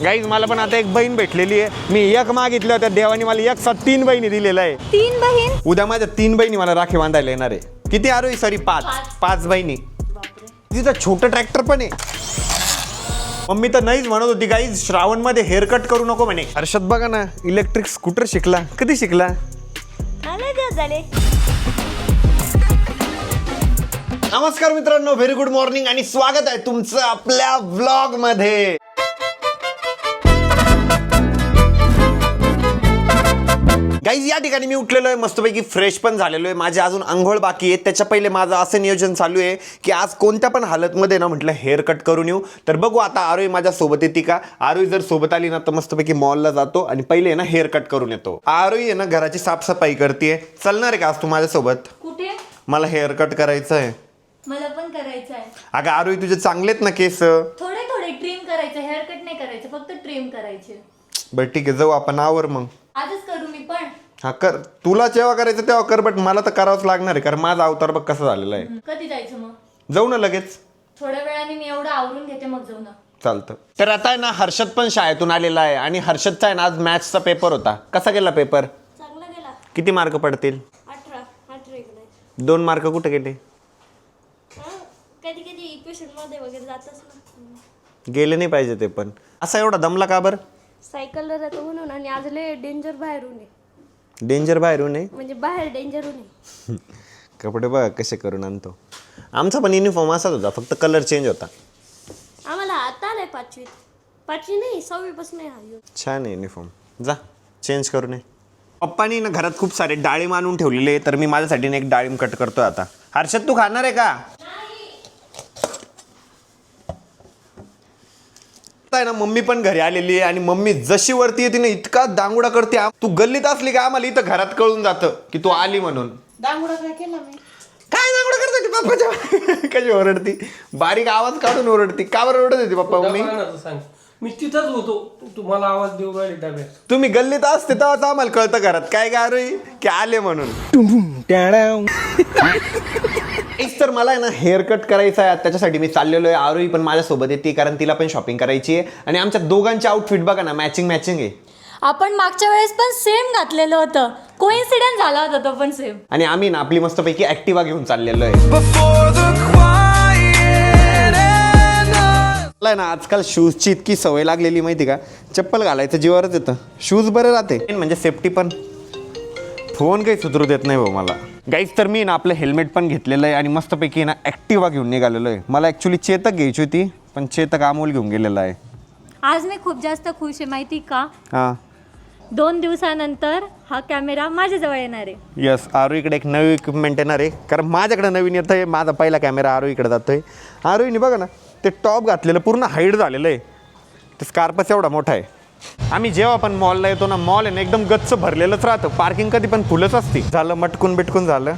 Guys मला पण आता एक बहीण भेटलेली आहे. मी एक मागितलं होत्या देवानी मला एक साथ 3 बहिणी दिलेला आहे. 3 बहीण? उद्या माझ्या 3 बहिणी मला राखी बांधायला येणार आहे. किती आरोही सॉरी 5 बहिणी. तिथं छोटं ट्रॅक्टर पण आहे. मम्मी तर नाहीच म्हणत होती गाईज श्रावण मध्ये हेअर कट करू नको म्हणे. हर्षद बघा ना इलेक्ट्रिक स्कूटर शिकला. कधी शिकला? झाले. नमस्कार मित्रांनो, व्हेरी गुड मॉर्निंग आणि स्वागत आहे तुमचं आपल्या व्लॉग मध्ये. गाईज या ठिकाणी मी उठलेलो आहे, मस्तपैकी फ्रेश पण झालेलो आहे. माझे अजून अंघोळ बाकी आहे. त्याच्या पहिले माझं असं नियोजन चालू आहे की आज कोणत्या पण हालतमध्ये ना म्हटलं हेअर कट करून येऊ. तर बघू आता आरोही माझ्या सोबत येते का. आरोही जर सोबत आली ना तर मस्तपैकी मॉलला जातो आणि पहिले ना हेअर कट करून येतो. आरोही आहे ना घराची साफसफाई करते. चलणार आहे का आज तू माझ्यासोबत? कुठे? मला हेअर कट करायचं आहे. मला पण करायचं आहे. अगं आरोही तुझे चांगलेत ना केस? थोडे थोडे ट्रिम करायचं, हेअर कट नाही करायचं, फक्त ट्रिम करायचे. बरं ठीक आहे, जाऊ आपण आवर मग. आजच करू मी पण. हा कर, तुला जेव्हा करायचं तेव्हा कर, बट मला तर करावंच लागणार आहे कारण माझा अवतार बघ कसा झालेला आहे. कधी जायचं मग? जाऊ ना लगेच. थोड्या वेळाने मी एवढं आवरून घेते मग जाऊ ना. चालतं. तर आता आहे ना हर्षद पण शाळेतून आलेला आहे आणि हर्षदचा आहे ना आज मॅथ्सचा पेपर होता. कसा गेला पेपर? चांगला गेला. किती मार्क पडतील? 18 इकडे. 2 मार्क कुठे गेले? कधी कधी इक्वेशन मध्ये वगैरे जातच ना. गेले नाही पाहिजे ते पण. असा एवढा दमला का बरं? सायकलला जातो म्हणून. आणि आज लय डेंजर बाहेरून आहे. डेंजर बाहेरून आहे म्हणजे बाहेर डेंजरून आहे. कपडे बघ कसे करून आणतो. आमचा पण युनिफॉर्म असाच होता, फक्त कलर चेंज होता. आम्हाला आता आलाय 5वी नाही 6वी पासून आहे. छान आहे युनिफॉर्म. जा चेंज करून ये. पप्पानी ना घरात खूप सारे डाळिंब आणून ठेवलेले, तर मी माझ्यासाठी एक डाळिंब कट करतोय आता. हर्षद तू खाणार आहे का? आहे ना मम्मी पण घरी आलेली आहे आणि मम्मी जशी वरती येते ना इतका दांगुडा करते. तू गल्लीत असली का आम्हाला इथं घरात कळून जातं की तू आली म्हणून. दांगुडा काय केला मी? काय दांगुडा करत होती पप्पाच्या? कशी ओरडती, बारीक आवाज काढून ओरडती. का बरं ओरडत होती पप्पा मम्मी? सांग. मी तिथंच होतो, तुम्हाला आवाज देऊ राहिले डब्यात. तुम्ही गल्लीत असते तेव्हाच आम्हाला कळतं घरात काय गारोई की आले म्हणून. तर मला आहे ना हेअर कट करायचं आहे, त्याच्यासाठी मी चाललेलो आहे. आरोही पण माझ्यासोबत येते कारण तिला पण शॉपिंग करायची आहे. आणि आमच्या दोघांचे आउटफिट बघा ना मॅचिंग आहे. आपण मागच्या वेळेस पण सेम घातलेलं होतं. कोइन्सिडेंस झाला होता तो पण सेम. आणि आम्ही ना आपली मस्तपैकी ऍक्टिवा घेऊन चाललेलो आहे. मला ना आजकाल शूजची इतकी सवय लागलेली माहिती का, चप्पल घालायचं जीवावरच येतं. शूज बरे राहते म्हणजे सेफ्टी पण. फोन काही सुधरू देत नाही भाऊ मला. गाईज तर मी ना आपलं हेल्मेट पण घेतलेलं आहे आणि मस्तपैकी ना ॲक्टिवा घेऊन निघालेलो आहे. मला ॲक्च्युली चेतक घ्यायची होती पण चेतक अमोल घेऊन गेलेला आहे. आज मी खूप जास्त खुश आहे माहिती का. हां 2 दिवसानंतर हा कॅमेरा माझ्याजवळ येणार आहे. यस, आरू इकडे एक नवी इक्विपमेंट येणार आहे कारण माझ्याकडे नवीन येतं आहे. माझा पहिला कॅमेरा आरू इकडे जातो आहे. आरूने बघा ना ते टॉप घातलेलं पूर्ण हाईट झालेलं आहे. ते स्कार्पच एवढा मोठा आहे. आम्ही जेव्हा पण मॉलला येतो ना, मॉल आहे ना एकदम गच्च भरलेलंच राहतं. पार्किंग कधी पण फुलच असते. झालं मटकून बिटकून झालं.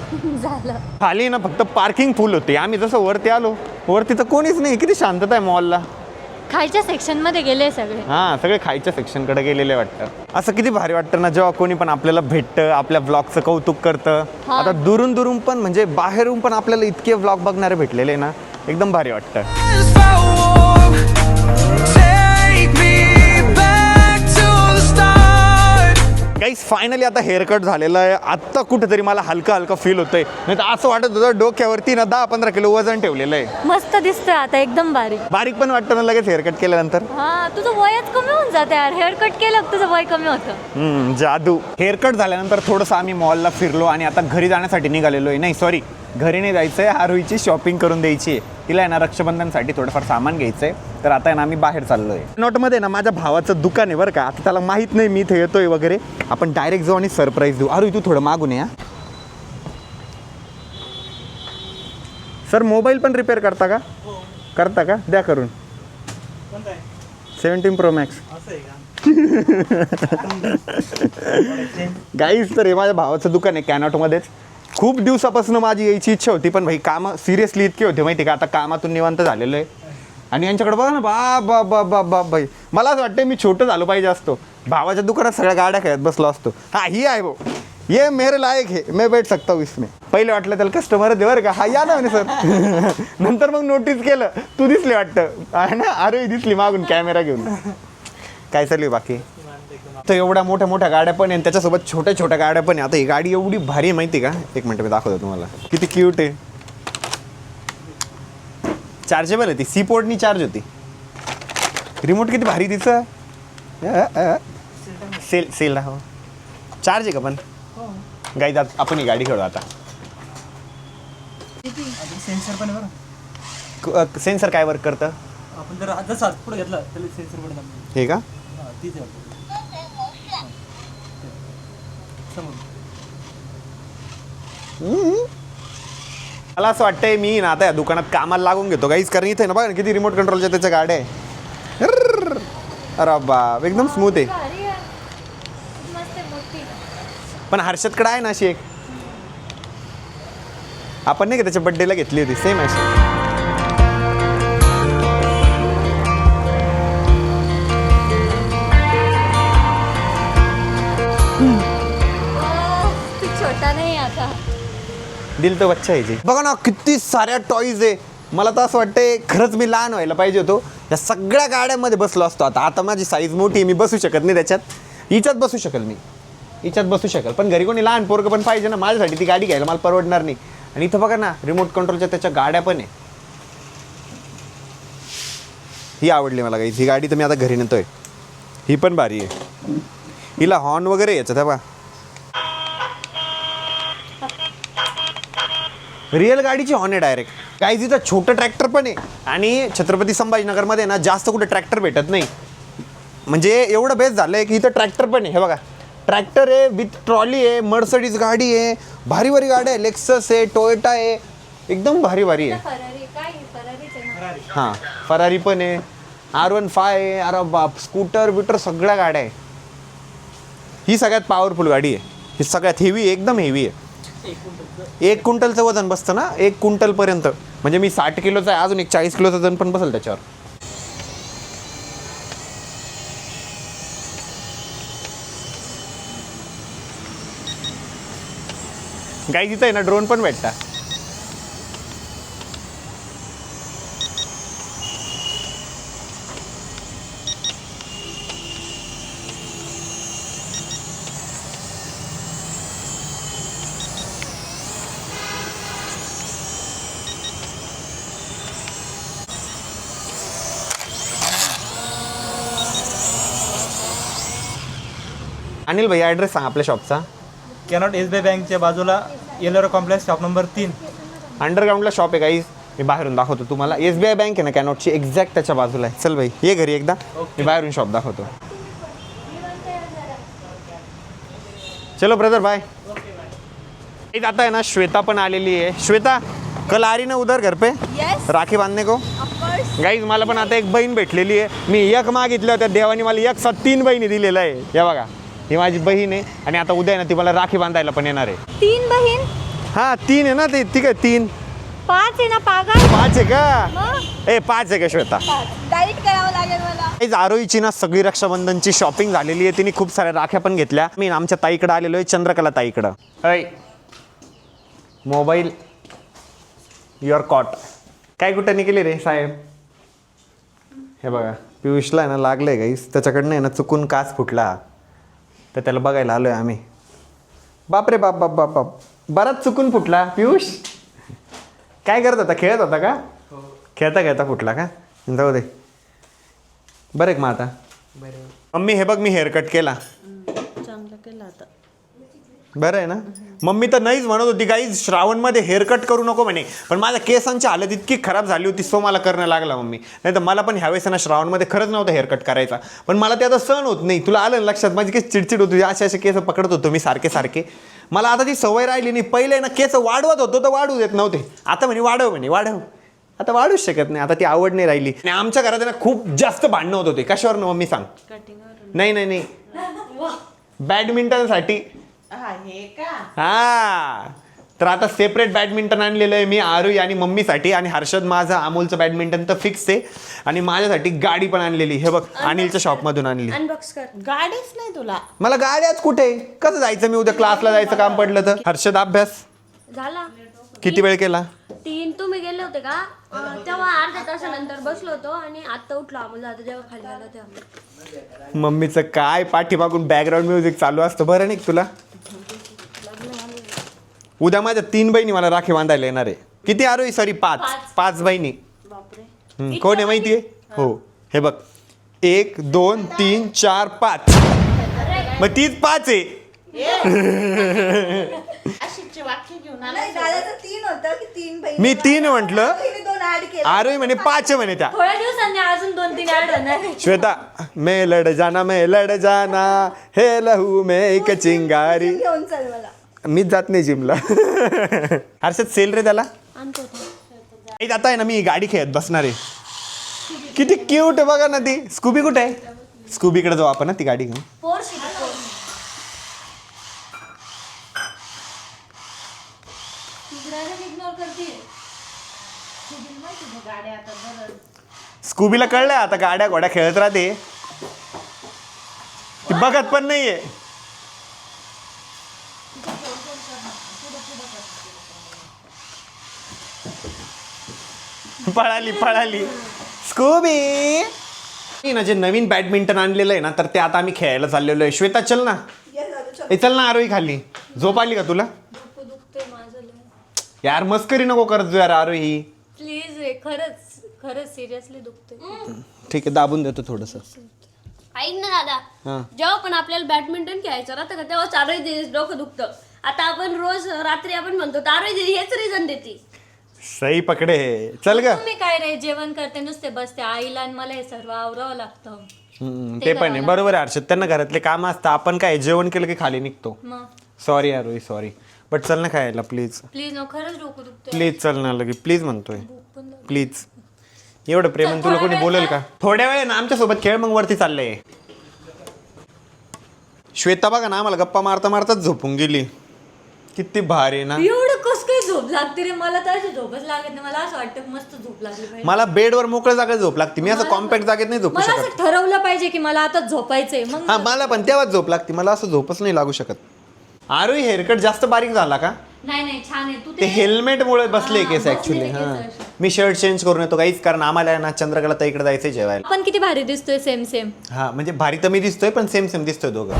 खाली ना फक्त पार्किंग फुल होते. आम्ही जसं वरती आलो, वरती तर कोणीच नाही. किती शांतता आहे मॉलला. खायच्या सेक्शन मध्ये गेले सगळे. हां सगळे खायच्या सेक्शनकडे गेलेले वाटतं. असं किती भारी वाटतं ना जेव्हा कोणी पण आपल्याला भेटतं, आपल्या ब्लॉगचं कौतुक करतं. आता दुरून पण म्हणजे बाहेरून पण आपल्याला इतके ब्लॉग बघणारे भेटलेले ना, एकदम भारी वाटतं. गाईस फायनली आता हेअर कट झालेलं आहे. आत्ता कुठेतरी मला हलका फील होतंय. नाही तर असं वाटत होतं डोक्यावरती ना 10-15 किलो वजन ठेवलेलं आहे. मस्त दिसतोय आता एकदम बारीक पण वाटतं ना लगेच हेअर कट केल्यानंतर. हा तुझं वयच कमी होऊन जातं यार. हेअर कट केलं तुझं वय कमी होतं. जादू. हेअर कट झाल्यानंतर थोडंसं आम्ही मॉलला फिरलो आणि आता घरी जाण्यासाठी निघालेलो आहे. नाही सॉरी, घरी नाही जायचं आहे. आरोहीची शॉपिंग करून द्यायची आहे. तिला आहे ना रक्षाबंधनसाठी थोडंफार सामान घ्यायचं आहे. तर आता आहे ना आम्ही बाहेर चाललो आहे. नोटमध्ये ना माझ्या भावाचं दुकान आहे बरं का. आता त्याला माहीत नाही मी इथे येतोय वगैरे. आपण डायरेक्ट जाऊ आणि सरप्राईज देऊ. आरोही तू थोडं मागून या. सर मोबाईल पण रिपेअर करता का? करता का? द्या करून. 17 Pro Max. गाईज तर हे माझ्या भावाचं दुकान आहे कॅनॉटमध्येच. खूप दिवसापासून माझी यायची इच्छा होती पण भाई कामं सिरियसली इतके होते माहिती का. आता कामातून निवांत झालेलं आहे. आणि यांच्याकडे बघा ना बा भाई मला असं वाटतं मी छोटं झालो पाहिजे असतो. भावाच्या दुकानात सगळ्या गाड्या खेळत बसलो असतो. हा ही आहे भाऊ, ये मेरे लायक है, मैं बैठ सकता हूँ इसमें. पहिले वाटलं त्याला कस्टमर दे बरं का. हा या ना म्हणे सर. नंतर मग नोटीस केलं तू दिसले वाटतं आहे ना. अरे दिसली मागून कॅमेरा घेऊन. काय चालू आहे बाकी? तर एवढ्या मोठ्या मोठ्या गाड्या पण आहे आणि त्याच्यासोबत छोट्या छोट्या गाड्या पण आहे. आता ही गाडी एवढी भारी आहे माहिती का, एक मिनटं मी दाखवतो तुम्हाला. किती क्यूट आहे. चार्जेबल आहे ती, सी पोर्टनी चार्ज होती. रिमोट किती भारी तिचं. सेल राहा. चार्ज आहे का पण गाईज? आपण ही गाडी खेळू आता. सेन्सर पण आहे बरं. सेन्सर काय वर्क करतं? आपण जर जसा पुढे घेतला त्याला सेन्सर पण दाखवतो. हे का? हां तीच आहे. समोर मला असं वाटतंय मी ना आता या दुकानात कामाला लागून घेतो गाईज, कारण इथे ना बघा ना किती रिमोट कंट्रोलच्या त्याच्या गाड्या आहे. अरे बाप, एकदम स्मूथ आहे. भारी आहे. मस्त आहे, मोठी. पण हर्षदकडे आहे ना अशी एक, आपण नाही का त्याच्या बड्डेला घेतली होती, सेम अशी. ती छोटा नाही आता. दिल तर बच्चा आहे जी. बघा ना किती साऱ्या टॉईज आहे. मला तर असं वाटतंय खरंच मी लहान व्हायला पाहिजे होतो. या सगळ्या गाड्यांमध्ये बसलो असतो. आता माझी साईज मोठी आहे, मी बसू शकत नाही त्याच्यात. हिच्यात बसू शकेल मी, हिच्यात बसू शकेल, पण घरी कोणी लहान पोरगं पण पाहिजे ना. माझ्यासाठी ती गाडी घ्यायला मला परवडणार नाही. आणि इथं बघा ना रिमोट कंट्रोलच्या त्याच्या गाड्या पण आहे. ही आवडली मला गाईज, ही गाडी तर मी आता घरी नेतोय. ही पण भारी आहे. हिला हॉर्न वगैरे याच्यात आहे बा. रिअल गाडीची हॉर्न आहे डायरेक्ट. काही तिथं छोटं ट्रॅक्टर पण आहे. आणि छत्रपती संभाजीनगरमध्ये ना जास्त कुठे ट्रॅक्टर भेटत नाही. म्हणजे एवढं बेस्ट झालं आहे की इथं ट्रॅक्टर पण आहे. हे बघा, ट्रॅक्टर आहे विथ ट्रॉली आहे, मर्सडीज गाडी आहे, भारी भारी गाडी आहे, लेक्सस आहे, टोयोटा आहे, एकदम भारी भारी आहे. फरारी काय? फरारीच आहे ना. हां, फरारी पण आहे, R15 आहे. अरे बाप, स्कूटर बिटर सगळ्या गाड्या आहे. ही सगळ्यात पॉवरफुल गाडी आहे. ही सगळ्यात हेवी, एकदम हेवी आहे. 1 क्विंटलचं वजन बसतं ना, 1 क्विंटलपर्यंत. म्हणजे मी 60 किलोचा आहे, अजून एक 40 किलोचं वजन पण बसेल त्याच्यावर. गाई तिथं आहे ना ड्रोन पण भेटता. अनिल भैया ॲड्रेस सांग आपल्या शॉपचा. कॅनॉट SBI बँकच्या बाजूला येलोरा कॉम्प्लेक्स शॉप नंबर 3. अंडरग्राऊंडला शॉप आहे गाईज, मी बाहेरून दाखवतो तुम्हाला. SBI बँक आहे ना कॅनॉटची, एक्झॅक्ट त्याच्या बाजूला आहे. चल भाई ये घरी एकदा, मी बाहेरून शॉप दाखवतो. चलो ब्रदर बाय. आता आहे ना श्वेता पण आलेली आहे. श्वेता, कल आ रही ना उधर घर पे राखी बांधने को? गाईज मला पण आता एक बहीण भेटलेली आहे. मी एक मागितलं होत्या देवानी, मला एक 3 बहिणी दिलेलं आहे. हे बघा, ही माझी बहीण आहे. आणि आता उद्या ना ती मला राखी बांधायला पण येणार आहे. 3 बहीण? हां 3 आहे ना ते. ती काय 3? 5 आहे ना पागल. 5 आहे का? मग 5 आहे का श्वेता? डाईट करावं लागेल मला. गाईज आरोहीची ना सगळी रक्षाबंधनची शॉपिंग झालेली आहे. तिने खूप साऱ्या राख्या पण घेतल्या. मी आमच्या ताईकडं आलेलो आहे, चंद्रकला ताईकडं. अय मोबाईल युअर कॉट. काय कुठं निघाले रे साहेब? हे बघा, पियुषला आहे ना लागलं आहे गाईस, त्याच्याकडनं आहे ना चुकून काच फुटला. तर त्याला बघायला आलो आहे आम्ही. बापरे बाप बाप बाप बाप, बराच चुकून फुटला. पियुष काय करत होता? खेळत होता का? खेळता खेळता फुटला का? जाऊ दे. बरं का मग आता? मम्मी हे बघ, मी हेअरकट केला. चांगलं केलं आता. बरं आहे ना? मम्मी तर नाहीच म्हणत होती गाईज श्रावणमध्ये हेअरकट करू नको म्हणे, पण माझ्या केसांची हालत इतकी खराब झाली होती, सो मला करणं लागला मम्मी. नाही तर मला पण ह्यावेळेस ना श्रावणमध्ये खरंच नव्हतं हेअरकट करायचा, पण मला ते आता सहन होत नाही. तुला आलं लक्षात? माझी केस चिडचिड होती, असे केस पकडत होतो मी सारखे सारखे. मला आता ती सवय राहिली नाही. पहिले ना केस वाढवत होतो तर वाढू देत नव्हते. आता म्हणे वाढव. आता वाढूच शकत नाही. आता ती आवड नाही राहिली. आणि आमच्या घरात ना खूप जास्त भांडणं होत होते. कशावर ना मम्मी सांग? नाही बॅडमिंटनसाठी. हा, तर आता सेपरेट बॅडमिंटन आणलेलं आहे मी आरुई आणि मम्मीसाठी. आणि हर्षद माझं अमोलचं बॅडमिंटन तर फिक्स आहे. आणि माझ्यासाठी गाडी पण आणलेली. हे बघ, अनिलच्या शॉपमधून आणली. अनबॉक्स कर. गाडीच नाही तुला. मला गाड्याच कुठे? कसं जायचं मी? उद्या क्लासला जायचं काम पडलं तर. हर्षद अभ्यास झाला. किती वेळ केला? 3 तुम्ही गेले होते का तेव्हा अर्ध्या तासानंतर बसलो होतो आणि आता उठलो आम्हाला आता जेव्हा खाली आलो तेव्हा. मम्मीचं काय पाठीमागून बॅकग्राऊंड म्युझिक चालू असतं बरं नाही का तुला? उद्या माझ्या 3 बहिणी मला राखी बांधायला येणार आहे. किती आरोही? सॉरी 5 बहिणी. कोण आहे माहितीये? हो हे बघ 1 2 3 4 5 मग तीच 5 आहे. अशीचे वाक्य घेऊन आला नाही, दादाचं 3 होतं की 3 बहिणी. मी 3 म्हटलं, बहिणी 2 ऍड केले. आरोही म्हणे 5 म्हणे त्या. थोड्या दिवसांनी अजून 2-3 ऍड होणार आहे. श्वेता मैं लड़ जाना हे लहू में एक चिंगारी. घेऊन चल मला. मीच जात नाही जिमला. हर्षद सेल रे त्याला. आणतो आता आहे ना मी गाडी खेळत बसणार आहे. किती क्यूट आहे बघा ना ती. स्कूबी कुठे आहे? स्कूबीकडे जाऊ आपण ना ती गाडी घेऊन. स्कूबीला कळलंय आता गाड्या घोड्या खेळत राहते. ती बघत पण नाहीये. पळाली स्कूबी. ना जे नवीन बॅडमिंटन आणलेलं आहे ना तर ते आता आम्ही खेळायला चाललेलो आहे. श्वेता चल ना. ए चल ना आरोही खाली. झोप आली का तुला? यार मस्करी नको करत यार आरोही. प्लीज रे, खरंच सिरियसली दुखते. ठीक आहे दाबून देतो थोडस. ऐक ना दादा, जेव्हा पण आपल्याला बॅडमिंटन खेळायचं राहतं का तेव्हा चारही दिवस डोकं दुखतं. आता आपण रोज रात्री आपण म्हणतो तारोही दिदी हेच रिझन देते. सही पकडे. चल ग. तुम्ही काय रे जेवण करते नुसते बसते. आईला आणि मला हे सर्व आवरावं लागतं. ते पण आहे बरोबर आहे हर्षद. त्यांना घरातले काम असतं. आपण काय जेवण केलं की खाली निघतो. मग सॉरी आरोही सॉरी. बट चल ना खायला प्लीज. प्लीज ना, खरंच डोकं दुखते. प्लीज चल ना लगे. प्लीज म्हणतोय प्लीज. एवढं प्रेम तुला कोणी बोलेल का? थोड्या वेळ ना आमच्यासोबत खेळ मग वरती चाललंय. श्वेता बघा ना आम्हाला गप्पा मारता मारताच झोपून गेली. किती भारी आहे ना. एवढं कस काय झोप लागते रे? मला तर अशी झोपच लागत नाही. मला असं वाटतं मस्त झोप लागली पाहिजे. मला बेडवर मोकळ्या जागेत झोप लागते. मी असं कॉम्पॅक्ट जागेत नाही झोपू मला शकत. असं ठरवलं पाहिजे की मला आता झोपायचंय मग. हा मला पण तेव्हाच झोप लागते. मला असं झोपच नाही लागू शकत. आरोही हेअरकट जास्त बारीक झाला का? नाही छान आहे. तू ते हेल्मेट मुळे बसले केस ऍक्च्युली. हा मी शर्ट चेंज करून येतो काहीच कारण आम्हाला ना चंद्रकला ताईकडे जायचंय जेवायला. आपण किती भारी दिसतोय. सेम हा म्हणजे भारी तर मी दिसतोय पण सेम दिसतोय दोघं.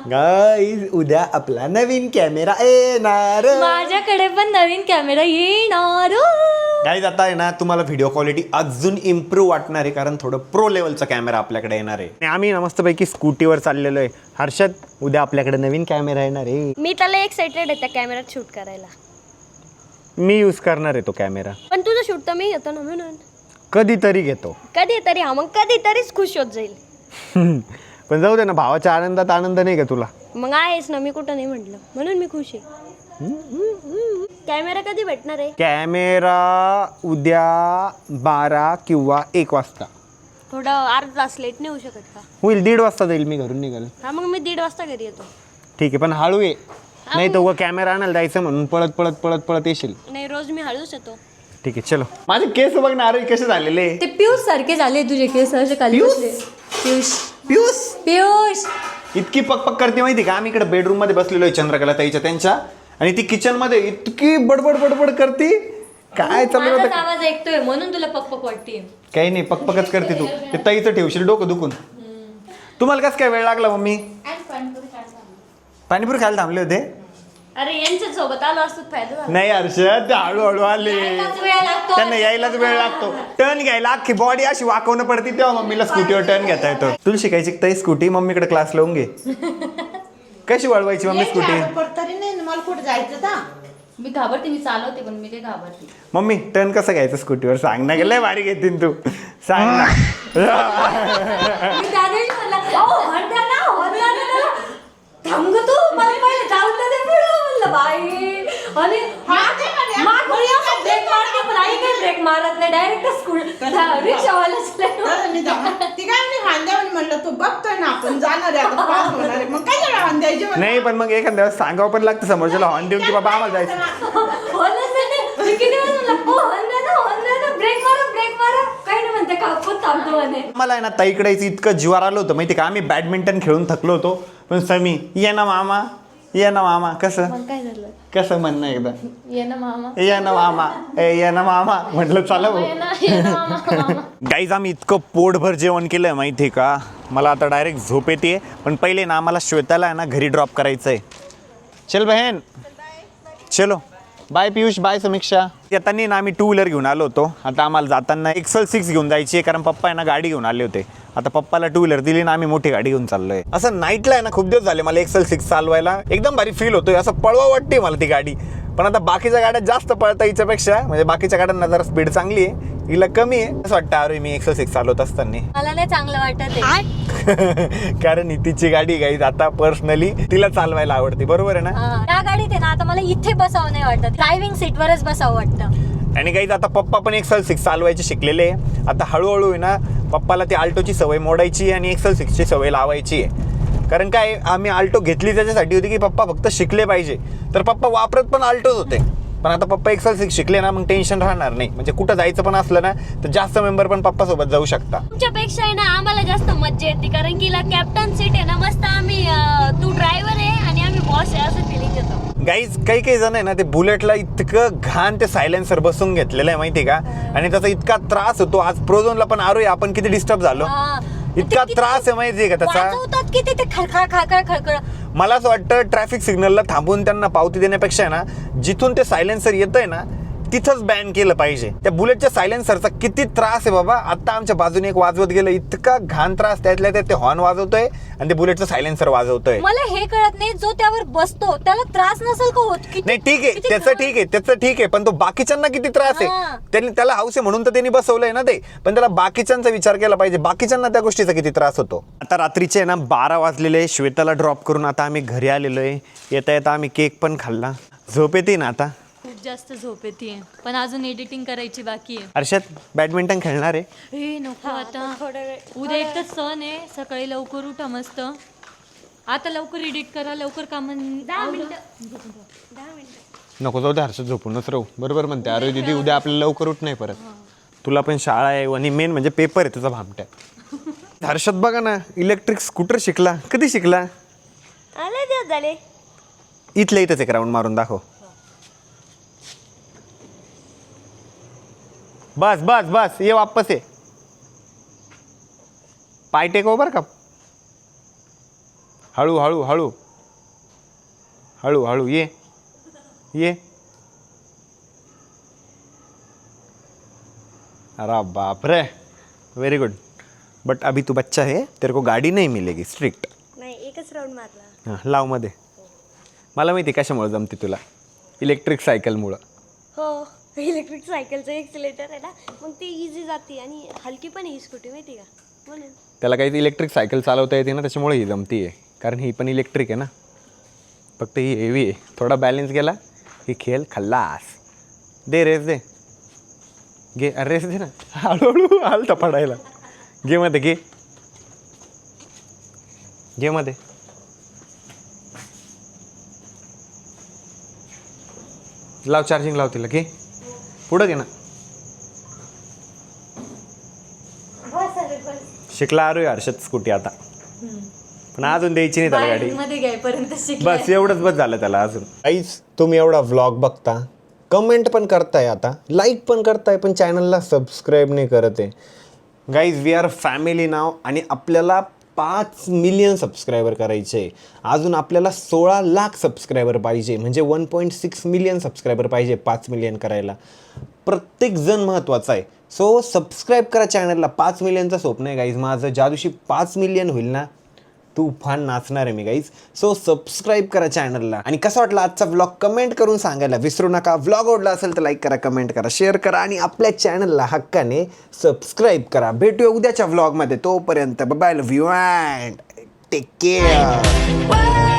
गाईज उद्या आपला नवीन कॅमेरा येणार. माझ्याकडे पण नवीन कॅमेरा येणार. गाईज आता आहे ना तुम्हाला व्हिडिओ क्वालिटी अजून इम्प्रूव्ह वाटणार आहे कारण थोडं प्रो लेवलचा कॅमेरा आपल्याकडे येणार आहे. आणि आम्ही मस्तपैकी स्कूटीवर चाललेलो आहे. हर्षद उद्या आपल्याकडे नवीन कॅमेरा येणार आहे. मी त्याला एक्साइटेड आहे त्या कॅमेऱ्यात शूट करायला. मी यूज करणार आहे तो कॅमेरा. पण तुझं शूट तर मी घेतो ना म्हणून. कधीतरी घेतो. कधीतरी हा मग कधीतरीच खुश होत जाईल. पण जाऊ दे ना भावाच्या आनंदात आनंद नाही का तुला? मग आहेस ना. मी कुठं नाही म्हटलं म्हणून मी खुश आहे. कॅमेरा कधी भेटणार आहे? कॅमेरा उद्या 12 किंवा 1 वाजता. थोडं अर्धा तास लेट नाही होऊ शकत का? होईल 1:30 वाजता जाईल मी घरून निघाल. हा मग मी 1:30 वाजता घरी येतो. ठीक आहे पण हळू ये. नाही तर कॅमेरा आणायला जायचं म्हणून पळत येशील. नाही रोज मी हळूच येतो. ठीक आहे चलो. माझे केस बघ ना अरे कसे झालेले. ते पियुष सारखे झाले तुझे केस असे खाली बसले. पियुष इतकी पकपक करते माहिती का? आम्ही इकडे बेडरूम मध्ये बसलेलो आहे चंद्रकला ताईच्या त्यांच्या आणि ती किचन मध्ये इतकी बडबड करते. काय चालू माझाच होतं? आवाज ऐकतोय म्हणून तुला पकपक वाटते. काही नाही पकपकच करते तू. ते ताईचं ठेवशील डोकं दुखून. तुम्हाला कसं काय वेळ लागला मम्मी? पाणीपुरी खायला थांबले होते. अरे यांच्या सोबत आलो असतो फायदा झाला. नाही हर्षद ते हळूहळू आले. वेळ लागतो. त्यांना यायलाच वेळ लागतो. टर्न घ्यायला अख्खी बॉडी अशी वाकवणं पडते तेव्हा मम्मीला स्कूटीवर टर्न घेता येतो. तुला शिकायची ताई स्कूटी मम्मीकडे क्लास लावून घे. कशी वळवायची मम्मी स्कूटी? तरी नाही मला कुठे जायचं का? मी घाबरते. मी चालवते पण मी ते घाबरते. मम्मी टर्न कसं घ्यायचं स्कूटीवर सांग ना. लय भारी घेतीन तू सांग ना. मी त्या दिवशी म्हणला, "अहो, हॉर्न द्या ना, हॉर्न द्या ना." थांब गं तू, मला पहिले जाऊ तर दे पुढं. म्हणलं बाई आणि मागून असं ब्रेक मारते पण आई काही ब्रेक मारत नाही. डायरेक्ट रिक्षावाल्याच ती काय मी खांद्यावर म्हणलं तू बघतोय ना आपण जाणार आहे आता पास होणार आहे मग काय जरा खांद्याची नाही पण मग एखाद्या वेळेस सांगावं पण लागतं समोरच्याला हॉर्न देऊन की बाबा आम्हाला जायचं. हॉर्नच नाही. मी किती वेळा म्हणलं, "ओ, हॉर्न द्या ना, ब्रेक मारा." काही नाही म्हणते कापत थांबतो म्हणे. मला आहे ना ताईकडे इतकं जीवार आलं होतं माहिती का? आम्ही बॅडमिंटन खेळून थकलो होतो पण समी ये ना मामा ये ना मामा कसं मग काय झालं कसं म्हणणं एकदा ये ना मामा ये ना मामा ये ना मामा म्हटलं चला ये ना मामा गाईज आम्ही इतकं पोटभर जेवण केलं आहे माहिती आहे का मला आता डायरेक्ट झोप येते पण पहिले ना आम्हाला श्वेताला आहे ना घरी ड्रॉप करायचं आहे चल बहन चलो बाय पियुष बाय समीक्षा येताना ना आम्ही 2 व्हीलर घेऊन आलो होतो आता आम्हाला जाताना एक्सेल 6 घेऊन जायची आहे कारण पप्पा आहे ना गाडी घेऊन आले होते आता पप्पाला 2 व्हीलर दिली ना आम्ही मोठी गाडी घेऊन चाललोय असं नाईटला आहे ना खूप दिवस झाले मला एक्सेल 6 चालवायला एकदम भारी फील होतोय असं पळवा वाटते मला ती गाडी पण आता बाकीच्या गाड्या जास्त पळता हिच्यापेक्षा म्हणजे बाकीच्या गाड्यांना जरा स्पीड चांगली आहे हिला कमी आहे असं वाटतं अरे मी एक्सेल 6 चालवत असताना मला नाही चांगलं वाटत आहे. कारण ही तिची गाडी गाईज आता पर्सनली तिला चालवायला आवडते बरोबर आहे ना त्या गाडीत आहे ना आता मला इथे बसावं नाही वाटत ड्रायव्हिंग सीटवरच बसावं वाटतं आणि गाईज आता पप्पा पण एक्सेल 6 चालवायचे शिकलेले आहे आता हळूहळू आहे ना पप्पाला ती आल्टोची सवय मोडायची आणि एक्सेल 6ची सवय लावायची आहे कारण काय आम्ही आल्टो घेतली त्याच्यासाठी होती की पप्पा फक्त शिकले पाहिजे तर पप्पा वापरत पण आल्टोच होते पण आता पप्पा एक्सेल 6 शिकले ना मग टेन्शन राहणार नाही म्हणजे कुठं जायचं पण असलं ना तर जास्त मेंबर पण पप्पा सोबत जाऊ शकता तुमच्यापेक्षा आहे ना आम्हाला जास्त मज्जा येते कारण की कॅप्टन सीट आहे ना मस्त आम्ही तू ड्रायव्हर आहे आणि आम्ही बॉस आहे असं फिलिंग येतो गाईज काही जण आहे ना ते बुलेटला इतकं घाण ते सायलेन्सर बसून घेतलेलं आहे माहिती का आणि त्याचा इतका त्रास होतो आज प्रोझोनला पण आरोय आपण किती डिस्टर्ब झालो इतका त्रास आहे माहिती का त्याचा वाजवतात किती ते खळखळ खळखळ खळखळ मला असं वाटतं ट्रॅफिक सिग्नलला थांबून त्यांना पावती देण्यापेक्षा ना जिथून ते सायलेन्सर येतंय ना तिथंच बॅन केलं पाहिजे त्या बुलेटच्या सायलेन्सरचा किती त्रास आहे बाबा आता आमच्या बाजूने एक वाजवत गेलं इतका घाण त्रास त्यातल्या त्यात ते हॉर्न वाजवतोय आणि ते बुलेटचं सायलेन्सर वाजवतोय मला हे कळत नाही जो त्यावर बसतो त्याला त्रास नसेल का होत किती- नाही ठीक आहे किती त्याचं ठीक आहे पण तो बाकीच्यांना किती त्रास हा. आहे त्यांनी त्याला हौस आहे म्हणून तर त्यांनी बसवलंय ना ते पण त्याला बाकीच्यांचा विचार केला पाहिजे बाकीच्यांना त्या गोष्टीचा किती त्रास होतो आता रात्रीचे ना 12 वाजलेले श्वेताला ड्रॉप करून आता आम्ही घरी आलेलो आहे येता येता आम्ही केक पण खाल्ला झोप येते ना आता खूप जास्त झोप येते पण अजून एडिटिंग करायची बाकी आहे हर्षद बॅडमिंटन खेळणार आहे हे नको आता उद्या एक तर सण आहे सकाळी लवकर उठा मस्त आता लवकर एडिट करा लवकर काम नको जाऊ दे हर्षद झोपूनच राहू बरोबर म्हणते अरे दीदी उद्या आपल्याला लवकर उठ नाही परत तुला पण शाळा आहे आणि मेन म्हणजे पेपर आहे तुझा भामट्या हर्षद बघा ना इलेक्ट्रिक स्कूटर शिकला कधी शिकला आले दिवस झाले इथल्या इथंच एक राऊंड मारून दाखव बस बस बस ये वापस ये पाय टेको बरं का हळू हळू हळू हळू हळू ये अरे बाप रे वेरी गुड बट अभी तू बच्चा है तेरे को गाड़ी नहीं मिलेगी स्ट्रिक्ट नाही एकच राऊंड मारला हां लाव मध्ये मला माहिती कशामुळे जमते तुला इलेक्ट्रिक सायकलमुळं हो इलेक्ट्रिक सायकलचं एक्सिलेटर आहे ना मग ती इझी जाते आणि हलकी पण ही स्कूटी माहिती का म्हणून त्याला काही इलेक्ट्रिक सायकल चालवता येते ना त्याच्यामुळे ही जमती आहे कारण ही पण इलेक्ट्रिक आहे ना फक्त ही हेवी आहे थोडा बॅलन्स गेला ही खेळ खल्लास दे रेस दे घे अरे रेस दे ना हळूहळू हालता पडायला घे मध्ये घे मध्ये लाव चार्जिंग लाव तिला घे पुढं घे ना शिकला आरोय हर्षद स्कूटी आता पण अजून द्यायची नाही त्याला गाडी मध्ये घ्यायपर्यंत बस एवढंच बस झालं त्याला अजून काहीच तुम्ही एवढा व्लॉग बघता कमेंट पण करताय आता लाईक पण करताय पण चॅनलला सबस्क्राईब नाही करत आहे गाईज वी आर फॅमिली नाव आणि आपल्याला 5 मिलियन सबस्क्रायबर करायचे अजून आपल्याला 16 लाख सबस्क्रायबर पाहिजे म्हणजे 1.6 मिलियन सबस्क्रायबर पाहिजे 5 मिलियन करायला प्रत्येक जण महत्त्वाचा आहे सो सबस्क्राईब करा चॅनलला 5 मिलियनचं स्वप्न आहे गाईज माझं ज्या दिवशी 5 मिलियन होईल ना तुफान नाचणार आहे मी गाईज सो सबस्क्राईब करा चॅनलला आणि कसा वाटला आजचा व्लॉग कमेंट करून सांगायला विसरू नका व्लॉग आवडला असेल तर लाईक करा कमेंट करा शेअर करा आणि आपल्या चॅनलला हक्काने सबस्क्राईब करा भेटूया उद्याच्या व्लॉगमध्ये तोपर्यंत bye love you and take care